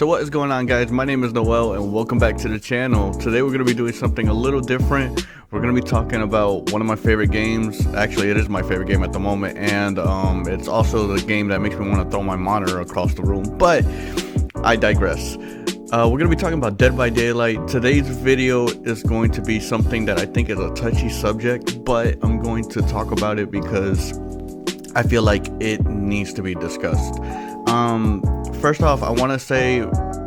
So what is going on, guys? My name is Noel and welcome back to the channel. Today we're going to be doing something a little different. We're going to be talking about one of my favorite games. Actually, it is my favorite game at the moment, and it's also the game that makes me want to throw my monitor across the room, but I digress. We're going to be talking about Dead by Daylight. Today's video is going to be something that I think is a touchy subject, but I'm going to talk about it because I feel like it needs to be discussed. First off, I want to say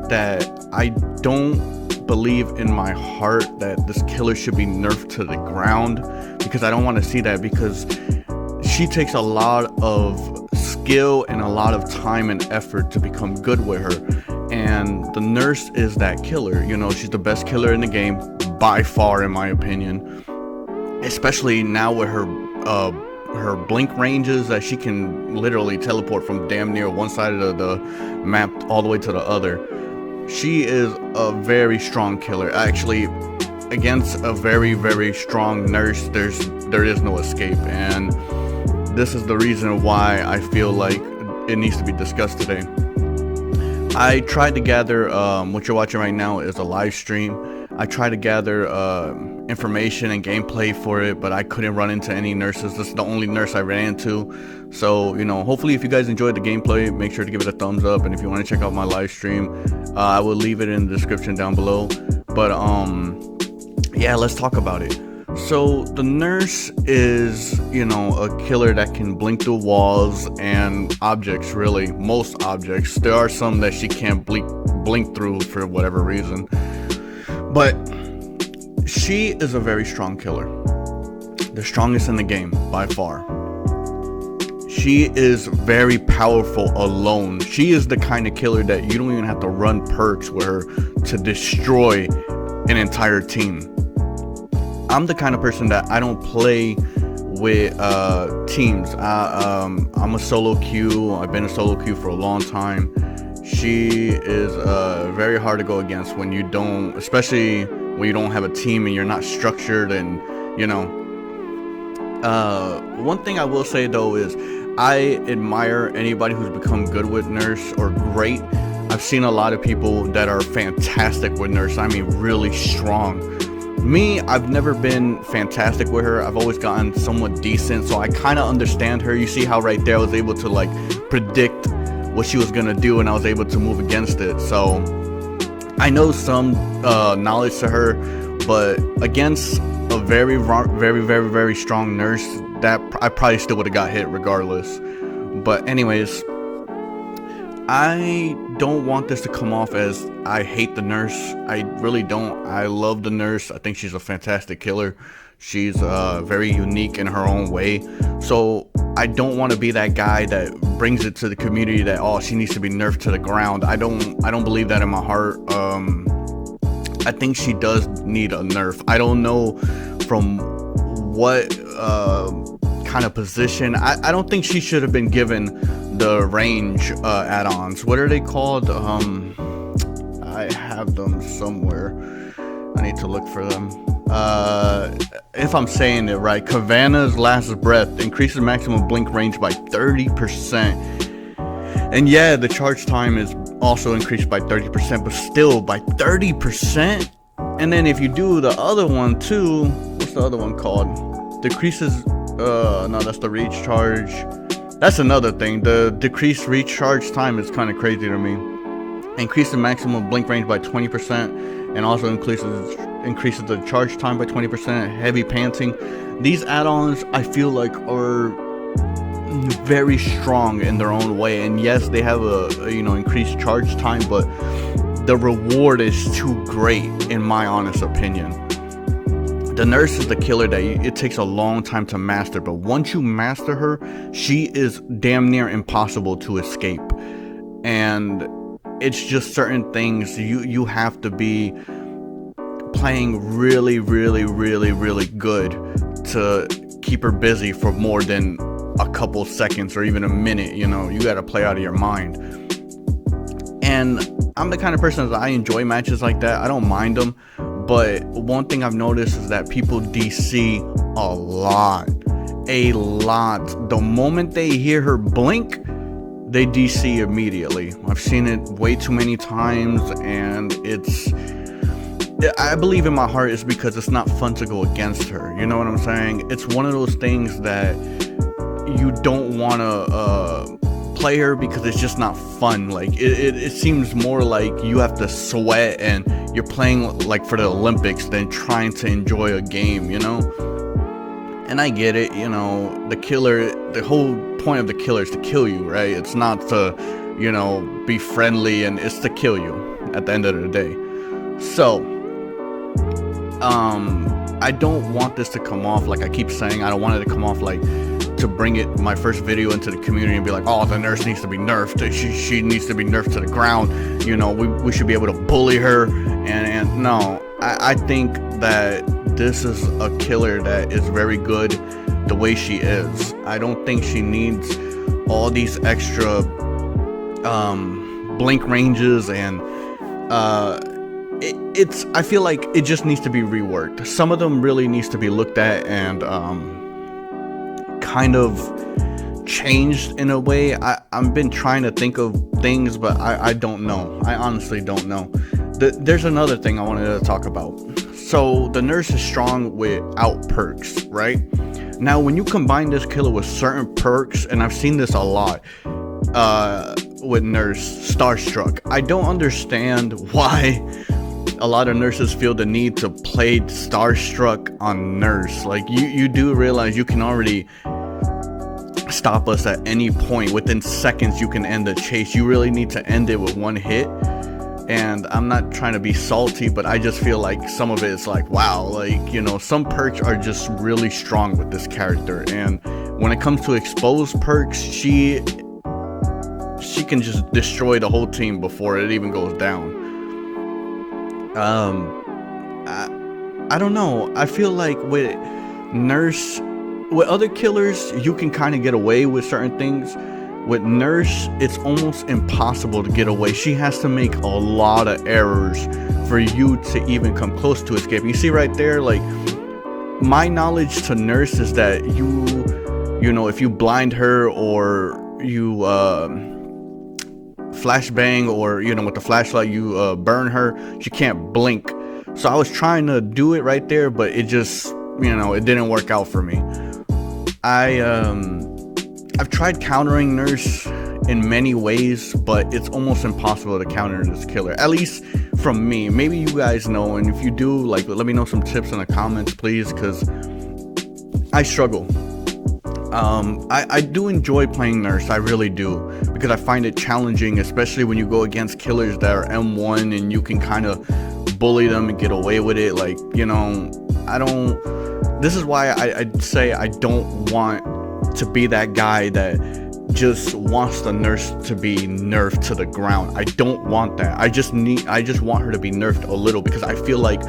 that I don't believe in my heart that this killer should be nerfed to the ground, because I don't want to see that, because she takes a lot of skill and a lot of time and effort to become good with her, and the nurse is that killer. You know, she's the best killer in the game by far, in my opinion, especially now with her blink ranges, that she can literally teleport from damn near one side of the map all the way to the other. She is a very strong killer. Actually, against a very strong nurse, there is no escape, and this is the reason why I feel like it needs to be discussed today. I tried to gather, what you're watching right now is a live stream. I tried to gather information and gameplay for it, but I couldn't run into any nurses. This is the only nurse I ran into. So, you know, hopefully if you guys enjoyed the gameplay, make sure to give it a thumbs up. And if you want to check out my live stream, I will leave it in the description down below. But yeah, let's talk about it. So the nurse is, you know, a killer that can blink through walls and objects, really, most objects. There are some that she can't blink through for whatever reason. But she is a very strong killer. The strongest in the game, by far. She is very powerful alone. She is the kind of killer that you don't even have to run perks with her to destroy an entire team. I'm the kind of person that I don't play with teams. I'm a solo queue. I've been a solo queue for a long time. She is very hard to go against when you don't, especially when you don't have a team and you're not structured, and you know. One thing I will say though is I admire anybody who's become good with nurse or great. I've seen a lot of people that are fantastic with nurse. I mean, really strong. Me, I've never been fantastic with her. I've always gotten somewhat decent, so I kind of understand her. You see how right there I was able to like predict what she was gonna do, and I was able to move against it. So I know some knowledge to her, but against a very strong nurse, that I probably still would have got hit regardless. But anyways, I don't want this to come off as I hate the nurse. I really don't. I love the nurse. I think she's a fantastic killer. She's very unique in her own way. So I don't want to be that guy that brings it to the community that, oh, she needs to be nerfed to the ground. I don't believe that in my heart. I think she does need a nerf. I don't know from what kind of position. I don't think she should have been given the range add-ons. What are they called? I have them somewhere. I need to look for them. If I'm saying it right, Kavana's Last Breath increases maximum blink range by 30%. And yeah, the charge time is also increased by 30%, but still by 30%. And then if you do the other one too, what's the other one called? Decreases, no, that's the recharge. That's another thing. The decreased recharge time is kind of crazy to me. Increases the maximum blink range by 20%, and also increases the charge time by 20%. Heavy panting. These add-ons I feel like are very strong in their own way, and yes, they have a you know, increased charge time, but the reward is too great in my honest opinion. The nurse is the killer that it takes a long time to master, but once you master her, she is damn near impossible to escape. And it's just certain things you have to be playing really good to keep her busy for more than a couple seconds or even a minute. You know, you got to play out of your mind. And I'm the kind of person that I enjoy matches like that. I don't mind them. But one thing I've noticed is that people DC a lot. The moment they hear her blink, they DC immediately. I've seen it way too many times, and I believe in my heart it's because it's not fun to go against her. You know what I'm saying? It's one of those things that you don't want to play her because it's just not fun. Like it seems more like you have to sweat and you're playing like for the Olympics than trying to enjoy a game, you know? And I get it, you know, the whole point of the killer is to kill you, right? It's not to, you know, be friendly, and it's to kill you at the end of the day. So I don't want this to come off, like I keep saying, I don't want it to come off like to bring my first video into the community and be like, oh, the nurse needs to be nerfed, she needs to be nerfed to the ground, you know, we should be able to bully her, and no, I think that this is a killer that is very good the way she is. I don't think she needs all these extra blink ranges, and I feel like it just needs to be reworked. Some of them really needs to be looked at and kind of changed in a way. I've been trying to think of things, but I don't know. I honestly don't know. There's another thing I wanted to talk about. So the nurse is strong without perks, right? Now when you combine this killer with certain perks, and I've seen this a lot with nurse Starstruck, I don't understand why a lot of nurses feel the need to play Starstruck on nurse. Like you do realize you can already stop us at any point. Within seconds you can end the chase. You really need to end it with one hit. And I'm not trying to be salty, but I just feel like some of it is like, wow, like, you know, some perks are just really strong with this character. And when it comes to exposed perks, she can just destroy the whole team before it even goes down. I don't know. I feel like with other killers, you can kind of get away with certain things. With Nurse, it's almost impossible to get away. She has to make a lot of errors for you to even come close to escaping. You see right there, like, my knowledge to Nurse is that you know, if you blind her or you flashbang, or, you know, with the flashlight you burn her, she can't blink. So I was trying to do it right there, but it just, you know, it didn't work out for me. I've tried countering Nurse in many ways, but it's almost impossible to counter this killer, at least from me. Maybe you guys know, and if you do, like, let me know some tips in the comments, please, because I struggle. I do enjoy playing Nurse, I really do, because I find it challenging, especially when you go against killers that are M1 and you can kind of bully them and get away with it. Like, you know, this is why I'd say I don't want to be that guy that just wants the Nurse to be nerfed to the ground. I don't want that. I just want her to be nerfed a little, because I feel like,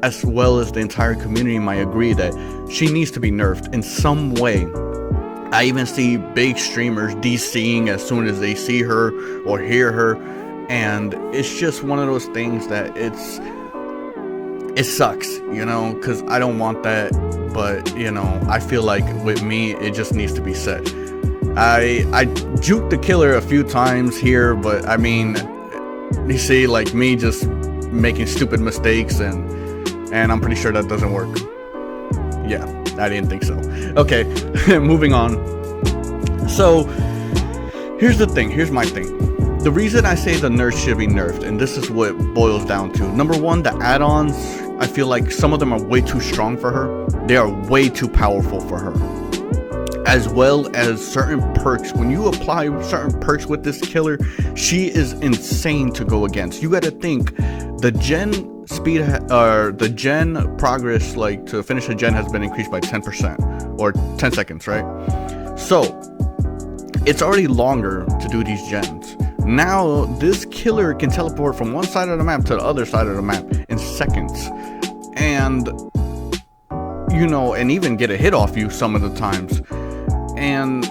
as well as the entire community might agree, that she needs to be nerfed in some way. I even see big streamers DCing as soon as they see her or hear her, and it's just one of those things that it sucks, you know, because I don't want that. But, you know, I feel like with me, it just needs to be said. I juked the killer a few times here, but I mean, you see, like, me just making stupid mistakes, and I'm pretty sure that doesn't work. Yeah, I didn't think so. Okay, moving on. So, here's my thing. The reason I say the Nurse should be nerfed, and this is what it boils down to. Number one, the add-ons, I feel like some of them are way too strong for her. They are way too powerful for her. As well as certain perks. When you apply certain perks with this killer, she is insane to go against. You gotta think, the gen speed, or the gen progress, like to finish a gen, has been increased by 10%, or 10 seconds, right? So, it's already longer to do these gens. Now, this killer can teleport from one side of the map to the other side of the map in seconds. And, you know, and even get a hit off you some of the times. And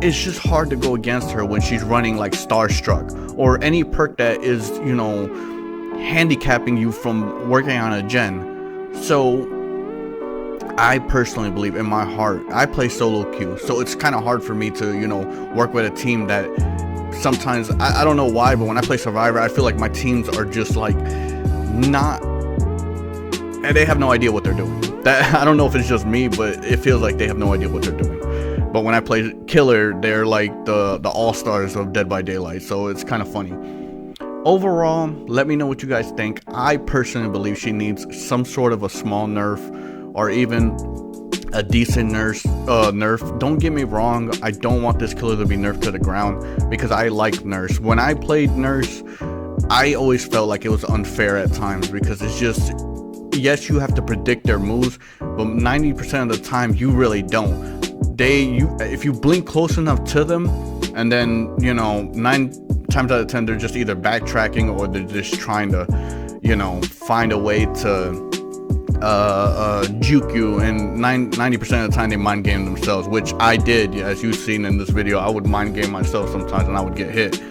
it's just hard to go against her when she's running like Starstruck, or any perk that is, you know, handicapping you from working on a gen. So, I personally believe, in my heart, I play solo queue, so it's kind of hard for me to, you know, work with a team that sometimes I don't know why, but when I play Survivor, I feel like my teams are just like not, and they have no idea what they're doing. That I don't know if it's just me, but it feels like they have no idea what they're doing. But when I play Killer, they're like the all-stars of Dead by Daylight, so it's kind of funny. Overall, let me know what you guys think. I personally believe she needs some sort of a small nerf, or even a decent nerf. Don't get me wrong, I don't want this killer to be nerfed to the ground, because I like Nurse. When I played Nurse, I always felt like it was unfair at times, because it's just, yes, you have to predict their moves, but 90% of the time you really don't. If you blink close enough to them, and then, you know, 9 times out of 10 they're just either backtracking, or they're just trying to, you know, find a way to juke you, and 90% of the time they mind game themselves, which I did. As you've seen in this video, I would mind game myself sometimes and I would get hit.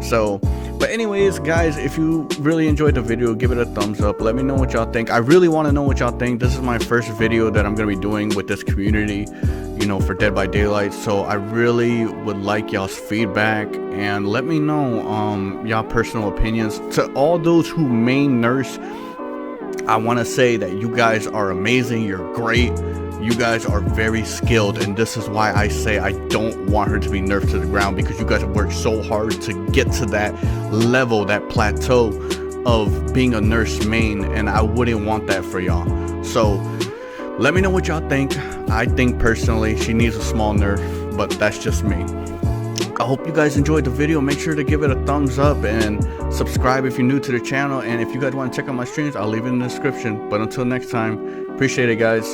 So, but anyways, guys, if you really enjoyed the video, give it a thumbs up. Let me know what y'all think. I really want to know what y'all think. This is my first video that I'm going to be doing with this community, you know, for Dead by Daylight. So I really would like y'all's feedback, and let me know y'all personal opinions. To all those who main Nurse, I want to say that you guys are amazing. You're great. You guys are very skilled, and this is why I say I don't want her to be nerfed to the ground, because you guys have worked so hard to get to that level, that plateau of being a Nurse main, and I wouldn't want that for y'all. So let me know what y'all think. I think personally she needs a small nerf, but that's just me. I hope you guys enjoyed the video. Make sure to give it a thumbs up and subscribe if you're new to the channel, and if you guys want to check out my streams, I'll leave it in the description. But until next time, appreciate it, guys.